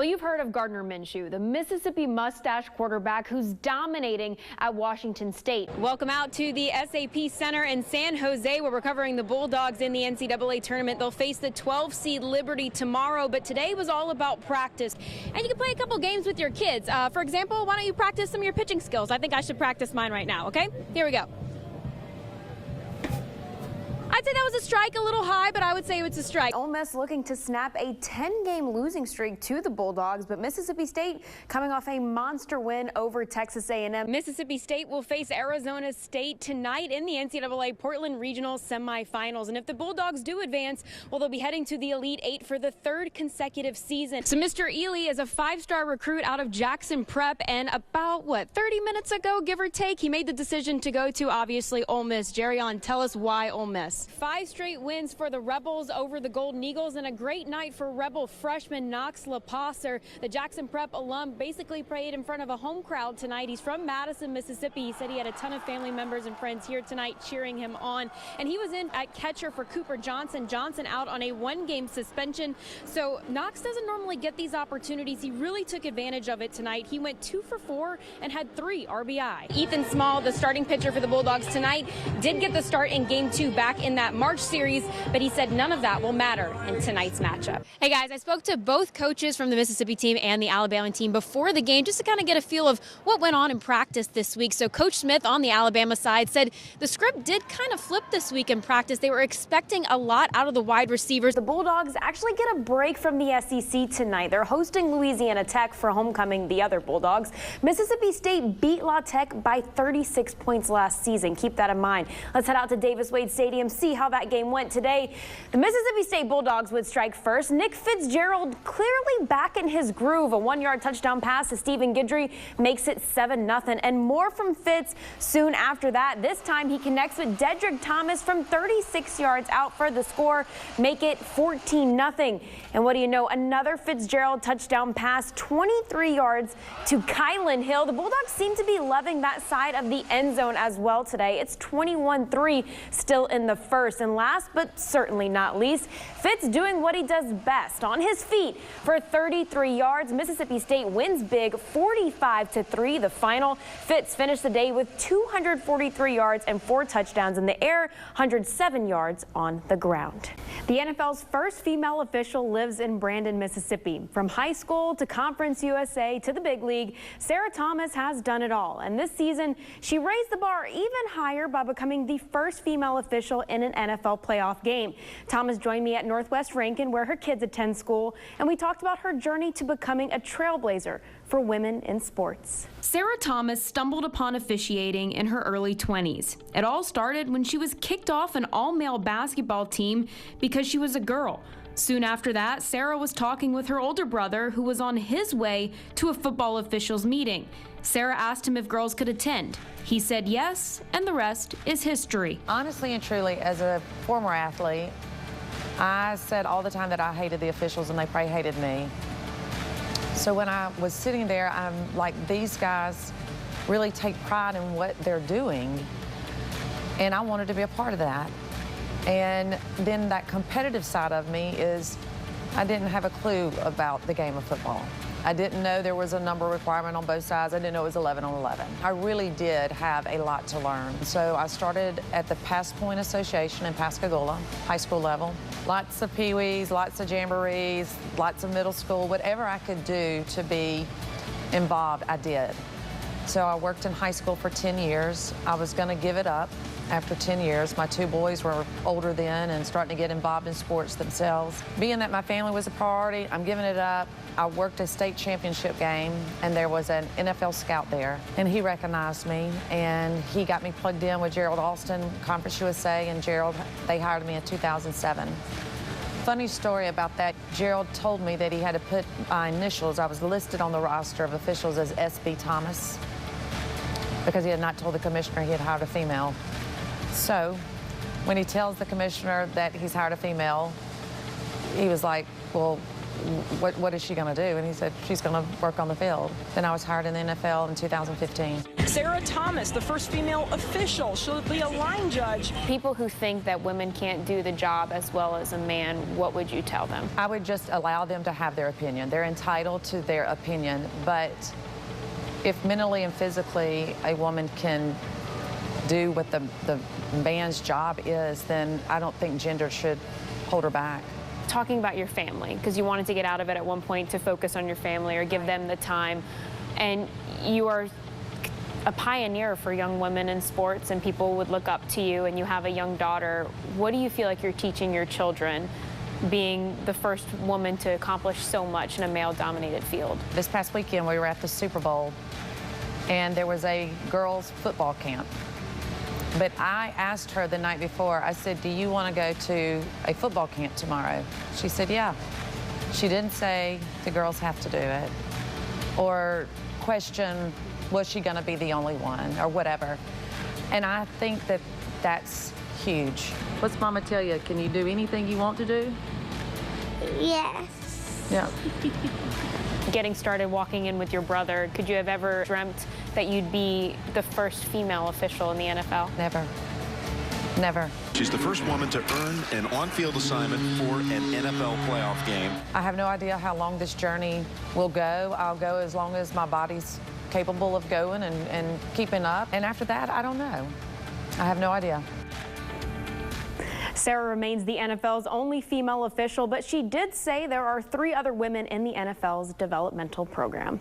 Well, you've heard of Gardner Minshew, the Mississippi mustache quarterback who's dominating at Washington State. Welcome out to the SAP Center in San Jose, where we're covering the Bulldogs in the NCAA tournament. They'll face the 12-seed Liberty tomorrow, but today was all about practice. And you can play a couple games with your kids. For example, why don't you practice some of your pitching skills? I think I should practice mine right now, okay? Here we go. I'd say that was a strike, a little high, but I would say it's a strike. Ole Miss looking to snap a 10-game losing streak to the Bulldogs, but Mississippi State coming off a monster win over Texas A&M. Mississippi State will face Arizona State tonight in the NCAA Portland Regional semifinals. And if the Bulldogs do advance, well, they'll be heading to the Elite Eight for the third consecutive season. So Mr. Ely is a five-star recruit out of Jackson Prep, and about, 30 minutes ago, give or take, he made the decision to go to, obviously, Ole Miss. Jerry, tell us why Ole Miss. 5 straight wins for the Rebels over the Golden Eagles, and a great night for Rebel freshman Knox LaPosser. The Jackson Prep alum basically played in front of a home crowd tonight. He's from Madison, Mississippi. He said he had a ton of family members and friends here tonight cheering him on. And he was in at catcher for Cooper Johnson. Johnson out on a 1-game suspension. So Knox doesn't normally get these opportunities. He really took advantage of it tonight. He went 2 for 4 and had 3 RBI. Ethan Small, the starting pitcher for the Bulldogs tonight, did get the start in Game 2 back in that March series, but he said none of that will matter in tonight's matchup. Hey guys, I spoke to both coaches from the Mississippi team and the Alabama team before the game just to kind of get a feel of what went on in practice this week. So Coach Smith on the Alabama side said the script did kind of flip this week in practice. They were expecting a lot out of the wide receivers. The Bulldogs actually get a break from the SEC tonight. They're hosting Louisiana Tech for homecoming, the other Bulldogs. Mississippi State beat La Tech by 36 points last season. Keep that in mind. Let's head out to Davis Wade Stadium, see how that game went today. The Mississippi State Bulldogs would strike first. Nick Fitzgerald clearly back in his groove. A 1-yard touchdown pass to Stephen Guidry makes it 7-0. And more from Fitz soon after that. This time he connects with Dedrick Thomas from 36 yards out for the score, make it 14-0. And what do you know? Another Fitzgerald touchdown pass, 23 yards to Kylan Hill. The Bulldogs seem to be loving that side of the end zone as well today. It's 21-3 still in the first. And last but certainly not least, Fitz doing what he does best, on his feet for 33 yards. Mississippi State wins big, 45-3 the final. Fitz finished the day with 243 yards and 4 touchdowns in the air, 107 yards on the ground. The NFL's first female official lives in Brandon, Mississippi. From high school to Conference USA to the big league, Sarah Thomas has done it all. And this season, she raised the bar even higher by becoming the first female official in an NFL playoff game. Thomas joined me at Northwest Rankin, where her kids attend school, and we talked about her journey to becoming a trailblazer for women in sports. Sarah Thomas stumbled upon officiating in her early 20s. It all started when she was kicked off an all-male basketball team because she was a girl. Soon after that, Sarah was talking with her older brother, who was on his way to a football officials meeting. Sarah asked him if girls could attend. He said yes, and the rest is history. Honestly and truly, as a former athlete, I said all the time that I hated the officials and they probably hated me. So when I was sitting there, I'm like, these guys really take pride in what they're doing, and I wanted to be a part of that. And then that competitive side of me is I didn't have a clue about the game of football. I didn't know there was a number requirement on both sides. I didn't know it was 11 on 11. I really did have a lot to learn. So I started at the Pass Point Association in Pascagoula, high school level. Lots of peewees, lots of jamborees, lots of middle school. Whatever I could do to be involved, I did. So I worked in high school for 10 years. I was going to give it up after 10 years. My 2 boys were older then and starting to get involved in sports themselves. Being that my family was a priority, I'm giving it up. I worked a state championship game, and there was an NFL scout there, and he recognized me, and he got me plugged in with Gerald Alston, Conference USA, and Gerald, they hired me in 2007. Funny story about that, Gerald told me that he had to put my initials. I was listed on the roster of officials as SB Thomas because he had not told the commissioner he had hired a female. So when he tells the commissioner that he's hired a female, he was like, well, what is she going to do? And he said, she's going to work on the field. Then I was hired in the NFL in 2015. Sarah Thomas, the first female official. She'll be a line judge. People who think that women can't do the job as well as a man, what would you tell them? I would just allow them to have their opinion. They're entitled to their opinion, but if mentally and physically a woman can do what the man's job is, then I don't think gender should hold her back. Talking about your family, because you wanted to get out of it at one point to focus on your family or give them the time, and you are a pioneer for young women in sports, and people would look up to you, and you have a young daughter. What do you feel like you're teaching your children, being the first woman to accomplish so much in a male-dominated field? This past weekend, we were at the Super Bowl, and there was a girls' football camp. But I asked her the night before, I said, do you want to go to a football camp tomorrow? She said, yeah. She didn't say the girls have to do it or question, was she going to be the only one or whatever. And I think that that's huge. What's Mama tell you? Can you do anything you want to do? Yes. Yeah. Getting started walking in with your brother, could you have ever dreamt that you'd be the first female official in the NFL? Never. Never. She's the first woman to earn an on-field assignment for an NFL playoff game. I have no idea how long this journey will go. I'll go as long as my body's capable of going and keeping up. And after that, I don't know. I have no idea. Sarah remains the NFL's only female official, but she did say there are 3 other women in the NFL's developmental program.